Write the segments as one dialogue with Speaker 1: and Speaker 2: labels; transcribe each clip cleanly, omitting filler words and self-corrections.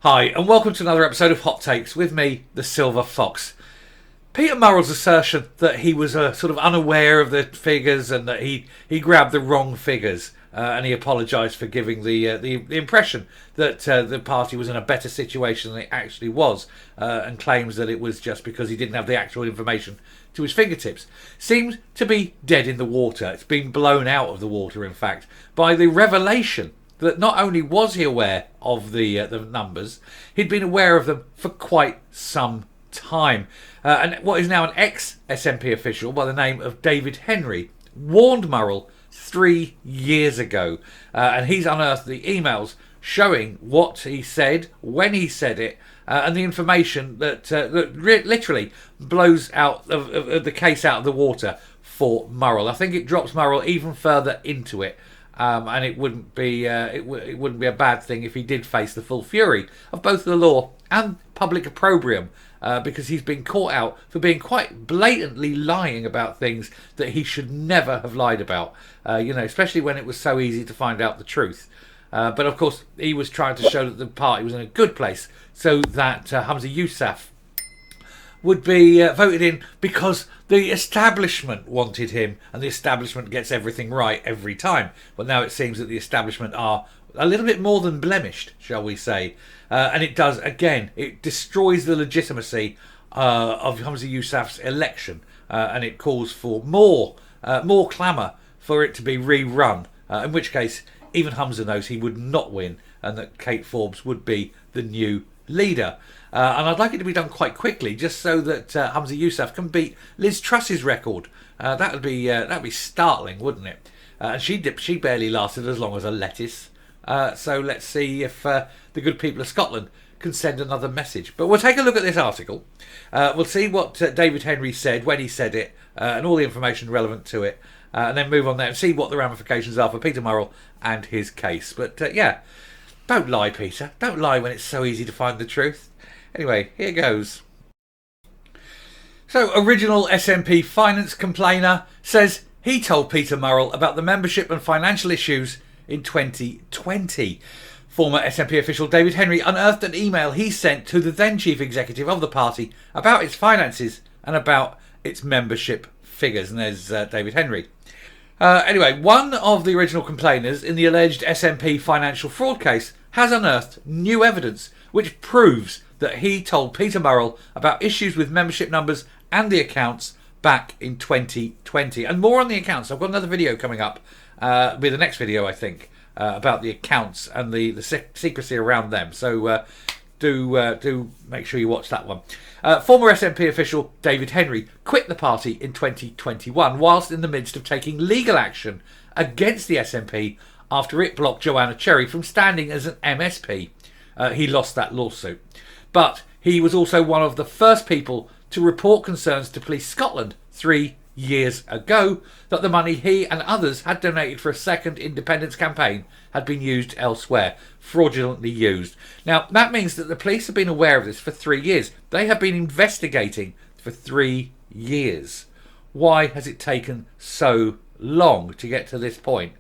Speaker 1: Hi, and welcome to another episode of Hot Takes with me, the Silver Fox. Peter Murrell's assertion that he was sort of unaware of the figures and that he grabbed the wrong figures and he apologised for giving the impression that the party was in a better situation than it actually was, and claims that it was just because he didn't have the actual information to his fingertips, seems to be dead in the water. It's been blown out of the water, in fact, by the revelation that not only was he aware of the numbers, he'd been aware of them for quite some time. And what is now an ex-SNP official by the name of David Henry warned Murrell 3 years ago. And he's unearthed the emails showing what he said, when he said it, and the information that literally blows out of the case out of the water for Murrell. I think it drops Murrell even further into it. And it wouldn't be it wouldn't be a bad thing if he did face the full fury of both the law and public opprobrium, because he's been caught out for being quite blatantly lying about things that he should never have lied about. Especially when it was so easy to find out the truth. But of course, he was trying to show that the party was in a good place, so that Humza Yousaf would be voted in because the establishment wanted him, and the establishment gets everything right every time. But now it seems that the establishment are a little bit more than blemished, shall we say. And it does, again, it destroys the legitimacy of Humza Yousaf's election, and it calls for more clamour for it to be rerun, in which case even Humza knows he would not win and that Kate Forbes would be the new leader. And I'd like it to be done quite quickly, just so that Humza Yousaf can beat Liz Truss's record. That'd be startling, wouldn't it? And she barely lasted as long as a lettuce. So let's see if the good people of Scotland can send another message. But we'll take a look at this article. We'll see what David Henry said, when he said it, and all the information relevant to it, and then move on there and see what the ramifications are for Peter Murrell and his case. But don't lie, Peter. Don't lie when it's so easy to find the truth. Anyway, here goes. So, original SNP finance complainer says he told Peter Murrell about the membership and financial issues in 2020. Former SNP official David Henry unearthed an email he sent to the then chief executive of the party about its finances and about its membership figures. And there's David Henry. Anyway, one of the original complainers in the alleged SNP financial fraud case has unearthed new evidence which proves that he told Peter Murrell about issues with membership numbers and the accounts back in 2020. And more on the accounts. I've got another video coming up, with the next video, I think, about the accounts and the secrecy around them. So do make sure you watch that one. Former SNP official David Henry quit the party in 2021 whilst in the midst of taking legal action against the SNP after it blocked Joanna Cherry from standing as an MSP. He lost that lawsuit. But he was also one of the first people to report concerns to Police Scotland 3 years ago that the money he and others had donated for a second independence campaign had been used elsewhere, fraudulently used. Now, that means that the police have been aware of this for 3 years. They have been investigating for 3 years. Why has it taken so long to get to this point?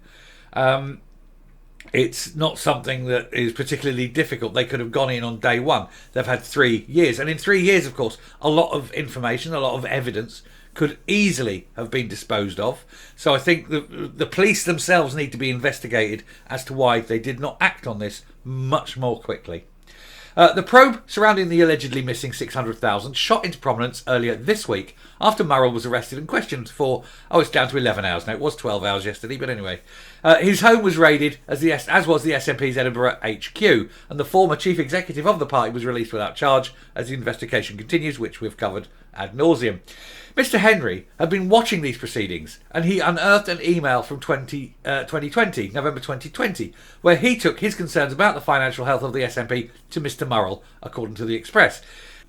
Speaker 1: It's not something that is particularly difficult. They could have gone in on day one. They've had 3 years. And in 3 years, of course, a lot of information, a lot of evidence could easily have been disposed of. So I think the police themselves need to be investigated as to why they did not act on this much more quickly. The probe surrounding the allegedly missing 600,000 shot into prominence earlier this week after Murrell was arrested and questioned for, it's down to 11 hours now. It was 12 hours yesterday, but anyway. His home was raided, as was the SNP's Edinburgh HQ, and the former chief executive of the party was released without charge as the investigation continues, which we've covered ad nauseum. Mr. Henry had been watching these proceedings, and he unearthed an email from November 2020, where he took his concerns about the financial health of the SNP to Mr. Murrell, according to the Express.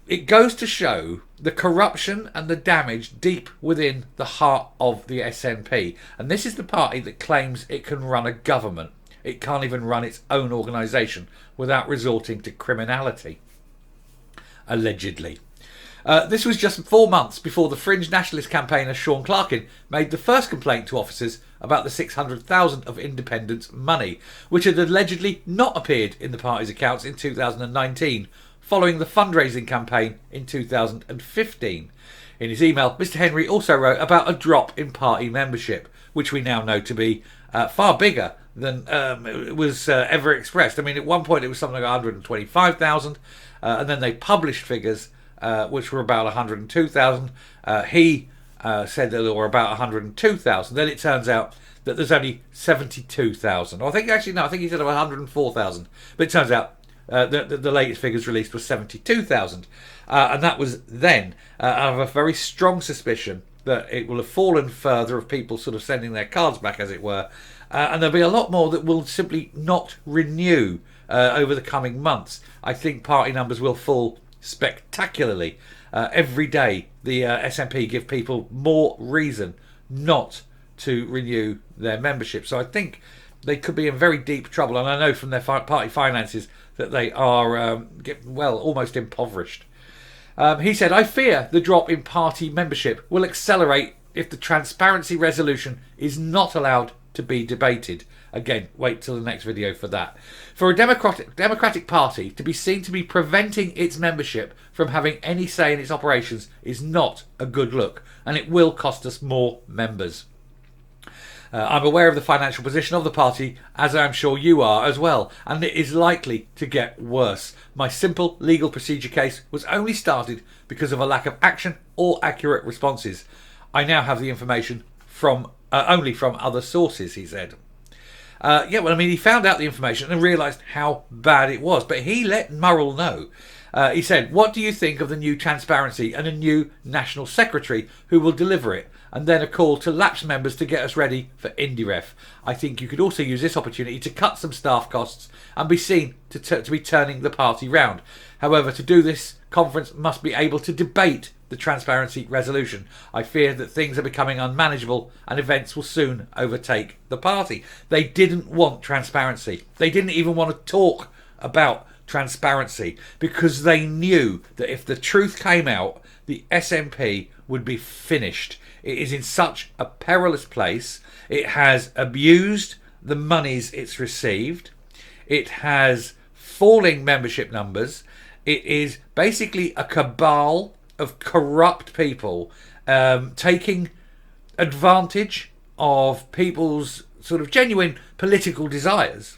Speaker 1: It goes to show the corruption and the damage deep within the heart of the SNP. And this is the party that claims it can run a government. It can't even run its own organisation without resorting to criminality, allegedly. This was just 4 months before the fringe nationalist campaigner Sean Clarkin made the first complaint to officers about the 600,000 of independence money, which had allegedly not appeared in the party's accounts in 2019, following the fundraising campaign in 2015. In his email, Mr Henry also wrote about a drop in party membership, which we now know to be far bigger than it was ever expressed. I mean, at one point it was something like 125,000, and then they published figures which were about 102,000. He said that there were about 102,000. Then it turns out that there's only 72,000. I think he said about 104,000. But it turns out the latest figures released was 72,000. And that was then. I have a very strong suspicion that it will have fallen further of people sort of sending their cards back, as it were. And there'll be a lot more that will simply not renew over the coming months. I think party numbers will fall spectacularly. Every day the SNP give people more reason not to renew their membership. So I think they could be in very deep trouble. And I know from their party finances that they are almost impoverished. He said, I fear the drop in party membership will accelerate if the transparency resolution is not allowed to be debated. Again, wait till the next video for that. For a democratic party to be seen to be preventing its membership from having any say in its operations is not a good look, and it will cost us more members. I'm aware of the financial position of the party, as I'm sure you are as well, and it is likely to get worse. My simple legal procedure case was only started because of a lack of action or accurate responses. I now have the information from only from other sources, he said. He found out the information and realised how bad it was, but he let Murrell know. He said, what do you think of the new transparency and a new national secretary who will deliver it? And then a call to lapsed members to get us ready for IndieRef. I think you could also use this opportunity to cut some staff costs and be seen to be turning the party round. However, to do this, conference must be able to debate the transparency resolution. I fear that things are becoming unmanageable and events will soon overtake the party. They didn't want transparency. They didn't even want to talk about transparency because they knew that if the truth came out, the SNP would be finished. It is in such a perilous place. It has abused the monies it's received. It has falling membership numbers. It is basically a cabal of corrupt people taking advantage of people's sort of genuine political desires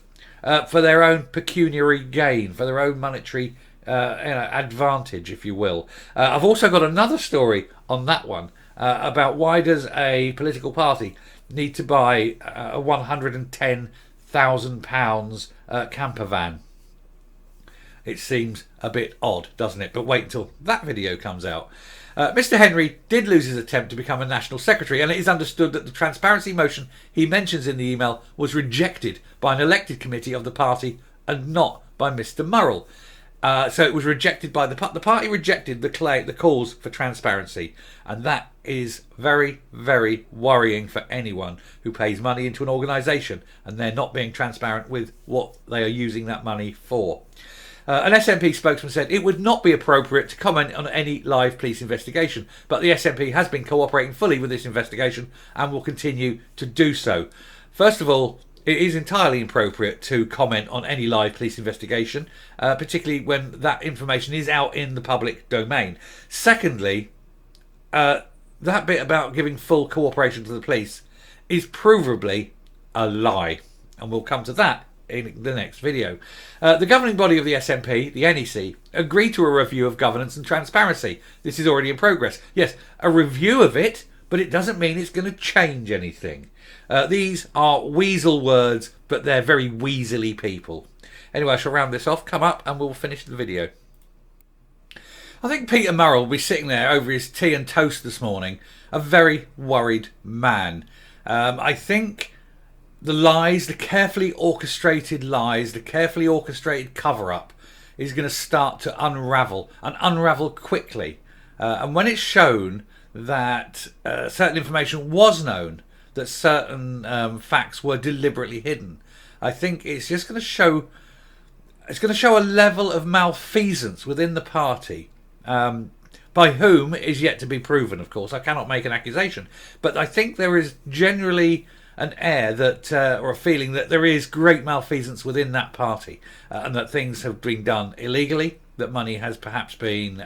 Speaker 1: for their own pecuniary gain, for their own monetary advantage, if you will. I've also got another story on that one about why does a political party need to buy a £110,000 camper van. It seems a bit odd, doesn't it? But wait until that video comes out. Mr Henry did lose his attempt to become a national secretary, and it is understood that the transparency motion he mentions in the email was rejected by an elected committee of the party and not by Mr Murrell. So it was rejected by the party rejected the calls for transparency, and that is very, very worrying for anyone who pays money into an organisation and they're not being transparent with what they are using that money for. An SNP spokesman said it would not be appropriate to comment on any live police investigation, but the SNP has been cooperating fully with this investigation and will continue to do so. First of all, it is entirely inappropriate to comment on any live police investigation, particularly when that information is out in the public domain. Secondly, that bit about giving full cooperation to the police is provably a lie, and we'll come to that in the next video. The governing body of the SNP, the NEC, agreed to a review of governance and transparency. This is already in progress. Yes, a review of it, but it doesn't mean it's going to change anything. These are weasel words, but they're very weaselly people. Anyway, I shall round this off, come up, and we'll finish the video. I think Peter Murrell will be sitting there over his tea and toast this morning, a very worried man. I think the lies, the carefully orchestrated lies, the carefully orchestrated cover-up is going to start to unravel, and unravel quickly. And when it's shown that certain information was known, that certain facts were deliberately hidden, I think it's just going to show. It's going to show a level of malfeasance within the party, By whom is yet to be proven, of course. I cannot make an accusation. But I think there is generally an air that, or a feeling that there is great malfeasance within that party, and that things have been done illegally, that money has perhaps been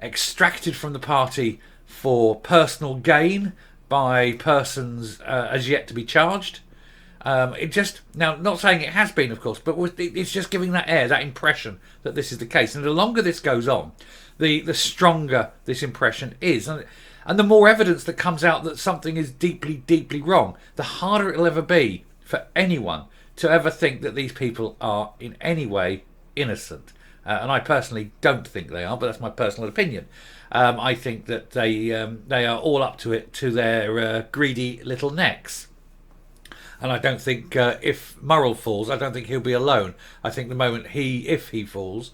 Speaker 1: extracted from the party for personal gain by persons as yet to be charged. It just, now, not saying it has been, of course, but it's just giving that air, that impression that this is the case. And the longer this goes on, the stronger this impression is. And the more evidence that comes out that something is deeply, deeply wrong, the harder it'll ever be for anyone to ever think that these people are in any way innocent. And I personally don't think they are, but that's my personal opinion. I think that they are all up to it to their greedy little necks. And I don't think if Murrell falls, I don't think he'll be alone. I think the moment if he falls,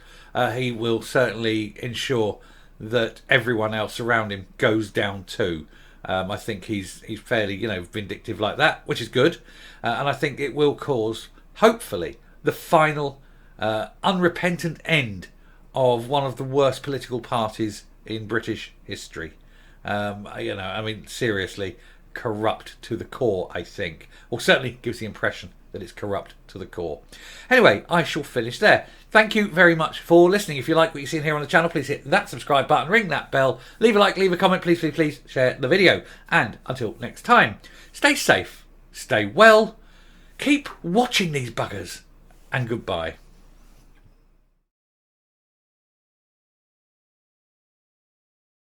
Speaker 1: he will certainly ensure that everyone else around him goes down too. I think he's fairly, vindictive like that, which is good. And I think it will cause, hopefully, the final unrepentant end of one of the worst political parties in British history. Seriously, corrupt to the core, I think. Or certainly gives the impression that it's corrupt to the core. Anyway, I shall finish there. Thank you very much for listening. If you like what you've seen here on the channel, please hit that subscribe button, ring that bell, leave a like, leave a comment, please share the video. And until next time, stay safe, stay well, keep watching these buggers, and goodbye.